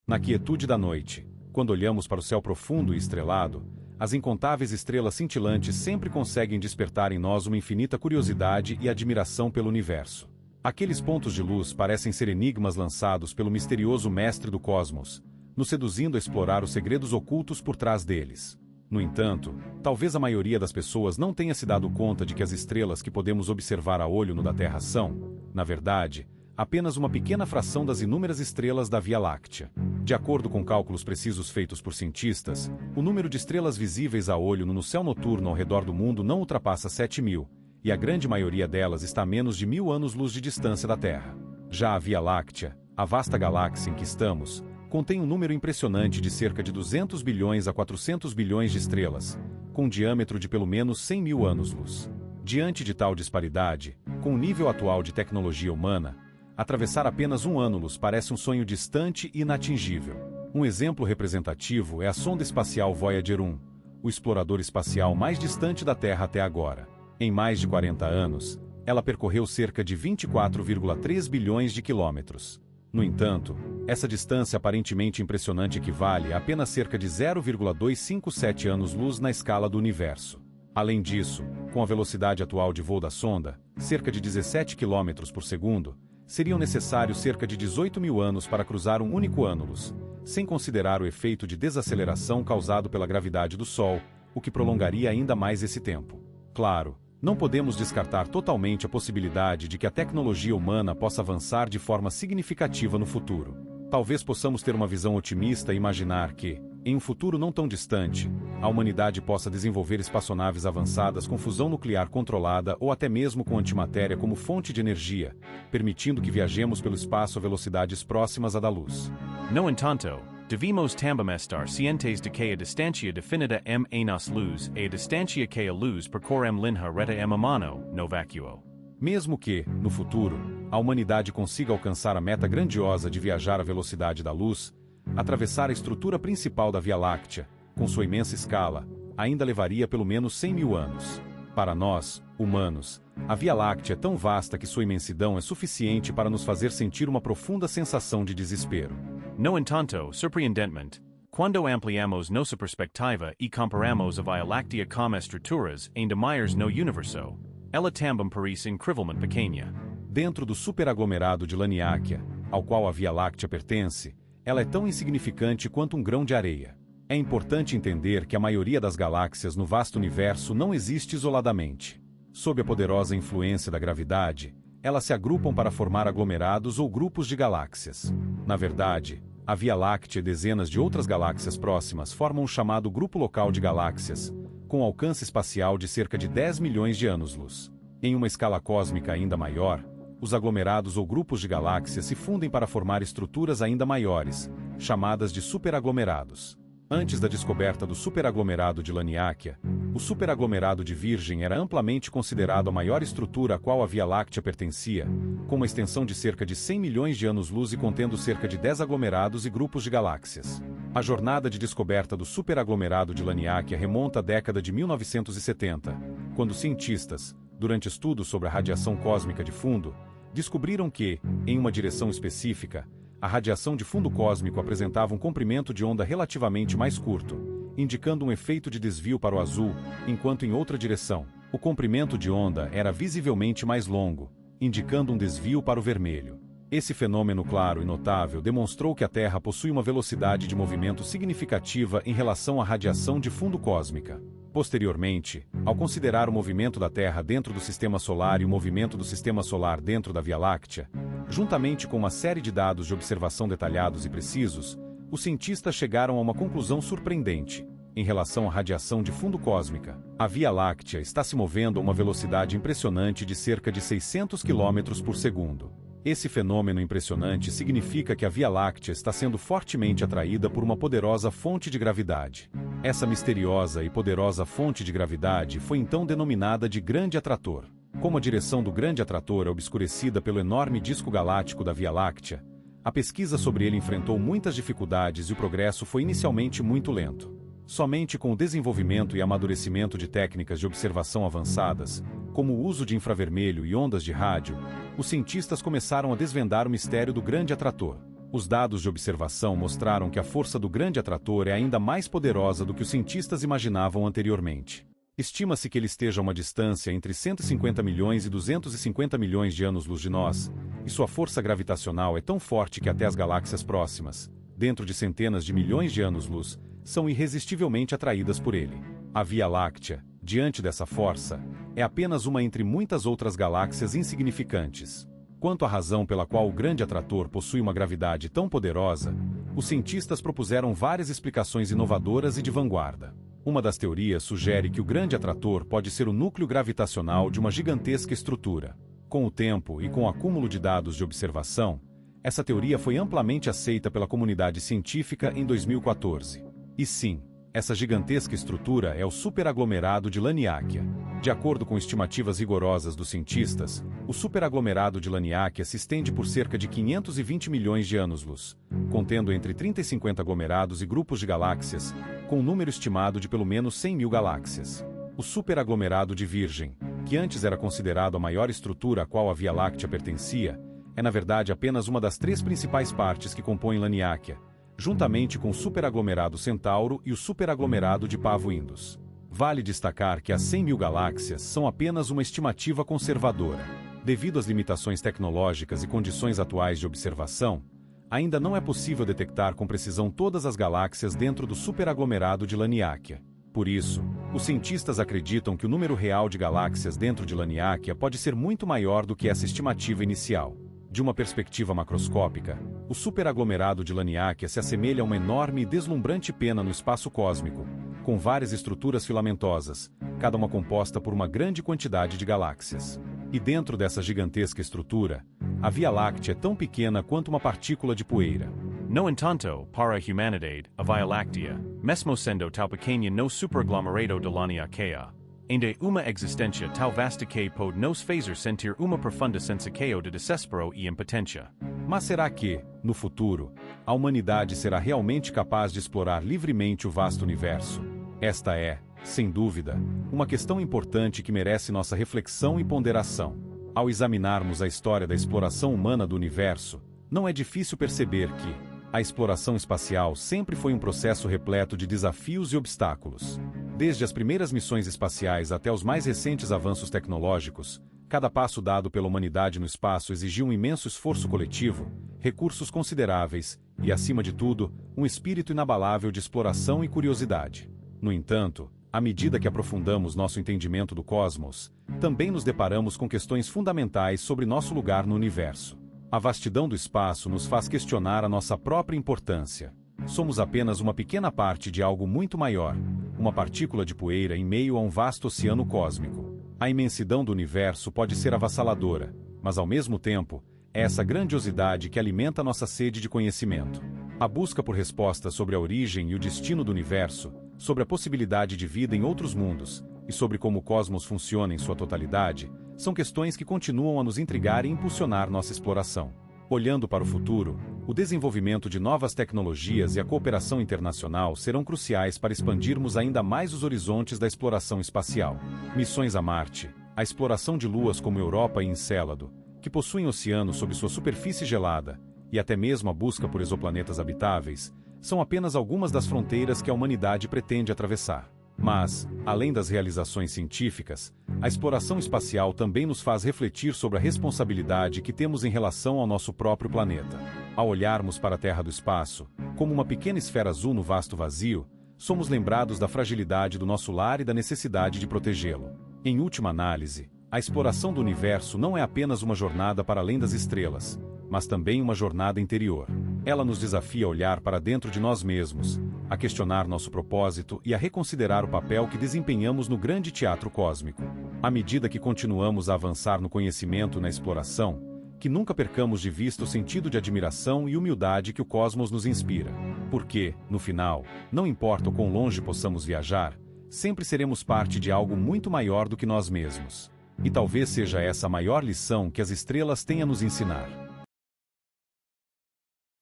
Na quietude da noite, quando olhamos para o céu profundo e estrelado, as incontáveis estrelas cintilantes sempre conseguem despertar em nós uma infinita curiosidade e admiração pelo universo. Aqueles pontos de luz parecem ser enigmas lançados pelo misterioso mestre do cosmos, nos seduzindo a explorar os segredos ocultos por trás deles. No entanto, talvez a maioria das pessoas não tenha se dado conta de que as estrelas que podemos observar a olho nu da Terra são, na verdade, apenas uma pequena fração das inúmeras estrelas da Via Láctea. De acordo com cálculos precisos feitos por cientistas, o número de estrelas visíveis a olho nu no céu noturno ao redor do mundo não ultrapassa 7.000, e a grande maioria delas está a menos de 1.000 anos-luz de distância da Terra. Já a Via Láctea, a vasta galáxia em que estamos, contém um número impressionante de cerca de 200 bilhões a 400 bilhões de estrelas, com um diâmetro de pelo menos 100.000 anos-luz. Diante de tal disparidade, com o nível atual de tecnologia humana, atravessar apenas um ano-luz parece um sonho distante e inatingível. Um exemplo representativo é a sonda espacial Voyager 1, o explorador espacial mais distante da Terra até agora. Em mais de 40 anos, ela percorreu cerca de 24,3 bilhões de quilômetros. No entanto, essa distância aparentemente impressionante equivale a apenas cerca de 0,257 anos-luz na escala do universo. Além disso, com a velocidade atual de voo da sonda, cerca de 17 km por segundo, seriam necessários cerca de 18.000 anos para cruzar um único ânulus, sem considerar o efeito de desaceleração causado pela gravidade do Sol, o que prolongaria ainda mais esse tempo. Claro, não podemos descartar totalmente a possibilidade de que a tecnologia humana possa avançar de forma significativa no futuro. Talvez possamos ter uma visão otimista e imaginar que, em um futuro não tão distante, a humanidade possa desenvolver espaçonaves avançadas com fusão nuclear controlada ou até mesmo com antimatéria como fonte de energia, permitindo que viajemos pelo espaço a velocidades próximas à da luz. No entanto, devemos também estar cientes de que a distância definida nos luz é a distância que a luz percorre linha reta a mano, no vácuo. Mesmo que, no futuro, a humanidade consiga alcançar a meta grandiosa de viajar à velocidade da luz, atravessar a estrutura principal da Via Láctea, com sua imensa escala, ainda levaria pelo menos 100.000 anos. Para nós, humanos, a Via Láctea é tão vasta que sua imensidão é suficiente para nos fazer sentir uma profunda sensação de desespero. No entanto, surpreendentemente, quando ampliamos nossa perspectiva e comparamos a Via Láctea com estruturas ainda maiores no universo, ela também parece incrivelmente pequena. Dentro do superaglomerado de Laniakea, ao qual a Via Láctea pertence, ela é tão insignificante quanto um grão de areia. É importante entender que a maioria das galáxias no vasto universo não existe isoladamente. Sob a poderosa influência da gravidade, elas se agrupam para formar aglomerados ou grupos de galáxias. Na verdade, a Via Láctea e dezenas de outras galáxias próximas formam um chamado grupo local de galáxias, com alcance espacial de cerca de 10 milhões de anos-luz. Em uma escala cósmica ainda maior, os aglomerados ou grupos de galáxias se fundem para formar estruturas ainda maiores, chamadas de superaglomerados. Antes da descoberta do superaglomerado de Laniakea, o superaglomerado de Virgem era amplamente considerado a maior estrutura a qual a Via Láctea pertencia, com uma extensão de cerca de 100 milhões de anos-luz e contendo cerca de 10 aglomerados e grupos de galáxias. A jornada de descoberta do superaglomerado de Laniakea remonta à década de 1970, quando cientistas, durante estudos sobre a radiação cósmica de fundo, descobriram que, em uma direção específica, a radiação de fundo cósmico apresentava um comprimento de onda relativamente mais curto, indicando um efeito de desvio para o azul, enquanto em outra direção, o comprimento de onda era visivelmente mais longo, indicando um desvio para o vermelho. Esse fenômeno claro e notável demonstrou que a Terra possui uma velocidade de movimento significativa em relação à radiação de fundo cósmica. Posteriormente, ao considerar o movimento da Terra dentro do Sistema Solar e o movimento do Sistema Solar dentro da Via Láctea, juntamente com uma série de dados de observação detalhados e precisos, os cientistas chegaram a uma conclusão surpreendente. Em relação à radiação de fundo cósmica, a Via Láctea está se movendo a uma velocidade impressionante de cerca de 600 km por segundo. Esse fenômeno impressionante significa que a Via Láctea está sendo fortemente atraída por uma poderosa fonte de gravidade. Essa misteriosa e poderosa fonte de gravidade foi então denominada de Grande Atrator. Como a direção do Grande Atrator é obscurecida pelo enorme disco galáctico da Via Láctea, a pesquisa sobre ele enfrentou muitas dificuldades e o progresso foi inicialmente muito lento. Somente com o desenvolvimento e amadurecimento de técnicas de observação avançadas, como o uso de infravermelho e ondas de rádio, os cientistas começaram a desvendar o mistério do Grande Atrator. Os dados de observação mostraram que a força do grande atrator é ainda mais poderosa do que os cientistas imaginavam anteriormente. Estima-se que ele esteja a uma distância entre 150 milhões e 250 milhões de anos-luz de nós, e sua força gravitacional é tão forte que até as galáxias próximas, dentro de centenas de milhões de anos-luz, são irresistivelmente atraídas por ele. A Via Láctea, diante dessa força, é apenas uma entre muitas outras galáxias insignificantes. Quanto à razão pela qual o grande atrator possui uma gravidade tão poderosa, os cientistas propuseram várias explicações inovadoras e de vanguarda. Uma das teorias sugere que o grande atrator pode ser o núcleo gravitacional de uma gigantesca estrutura. Com o tempo e com o acúmulo de dados de observação, essa teoria foi amplamente aceita pela comunidade científica em 2014. E sim, essa gigantesca estrutura é o superaglomerado de Laniakea. De acordo com estimativas rigorosas dos cientistas, o superaglomerado de Laniakea se estende por cerca de 520 milhões de anos-luz, contendo entre 30 e 50 aglomerados e grupos de galáxias, com um número estimado de pelo menos 100 mil galáxias. O superaglomerado de Virgem, que antes era considerado a maior estrutura a qual a Via Láctea pertencia, é na verdade apenas uma das 3 principais partes que compõem Laniakea, juntamente com o superaglomerado Centauro e o superaglomerado de Pavo Indus. Vale destacar que as 100 mil galáxias são apenas uma estimativa conservadora. Devido às limitações tecnológicas e condições atuais de observação, ainda não é possível detectar com precisão todas as galáxias dentro do superaglomerado de Laniakea. Por isso, os cientistas acreditam que o número real de galáxias dentro de Laniakea pode ser muito maior do que essa estimativa inicial. De uma perspectiva macroscópica, o superaglomerado de Laniakea se assemelha a uma enorme e deslumbrante pena no espaço cósmico, com várias estruturas filamentosas, cada uma composta por uma grande quantidade de galáxias. E dentro dessa gigantesca estrutura, a Via Láctea é tão pequena quanto uma partícula de poeira. No entanto, para a humanidade, a Via Láctea, mesmo sendo tão pequena no superaglomerado de Laniakea, ainda uma existência tão vasta que pode nos fazer sentir uma profunda sensação de desespero e impotência. Mas será que, no futuro, a humanidade será realmente capaz de explorar livremente o vasto universo? Esta é, sem dúvida, uma questão importante que merece nossa reflexão e ponderação. Ao examinarmos a história da exploração humana do universo, não é difícil perceber que a exploração espacial sempre foi um processo repleto de desafios e obstáculos. Desde as primeiras missões espaciais até os mais recentes avanços tecnológicos, cada passo dado pela humanidade no espaço exigiu um imenso esforço coletivo, recursos consideráveis e, acima de tudo, um espírito inabalável de exploração e curiosidade. No entanto, à medida que aprofundamos nosso entendimento do cosmos, também nos deparamos com questões fundamentais sobre nosso lugar no universo. A vastidão do espaço nos faz questionar a nossa própria importância. Somos apenas uma pequena parte de algo muito maior, uma partícula de poeira em meio a um vasto oceano cósmico. A imensidão do universo pode ser avassaladora, mas ao mesmo tempo, é essa grandiosidade que alimenta nossa sede de conhecimento. A busca por respostas sobre a origem e o destino do universo, sobre a possibilidade de vida em outros mundos, e sobre como o cosmos funciona em sua totalidade, são questões que continuam a nos intrigar e impulsionar nossa exploração. Olhando para o futuro, o desenvolvimento de novas tecnologias e a cooperação internacional serão cruciais para expandirmos ainda mais os horizontes da exploração espacial. Missões a Marte, a exploração de luas como Europa e Encélado, que possuem oceanos sob sua superfície gelada, e até mesmo a busca por exoplanetas habitáveis, são apenas algumas das fronteiras que a humanidade pretende atravessar. Mas, além das realizações científicas, a exploração espacial também nos faz refletir sobre a responsabilidade que temos em relação ao nosso próprio planeta. Ao olharmos para a Terra do espaço, como uma pequena esfera azul no vasto vazio, somos lembrados da fragilidade do nosso lar e da necessidade de protegê-lo. Em última análise, a exploração do universo não é apenas uma jornada para além das estrelas, mas também uma jornada interior. Ela nos desafia a olhar para dentro de nós mesmos, a questionar nosso propósito e a reconsiderar o papel que desempenhamos no grande teatro cósmico. À medida que continuamos a avançar no conhecimento e na exploração, que nunca percamos de vista o sentido de admiração e humildade que o cosmos nos inspira. Porque, no final, não importa o quão longe possamos viajar, sempre seremos parte de algo muito maior do que nós mesmos. E talvez seja essa a maior lição que as estrelas têm a nos ensinar.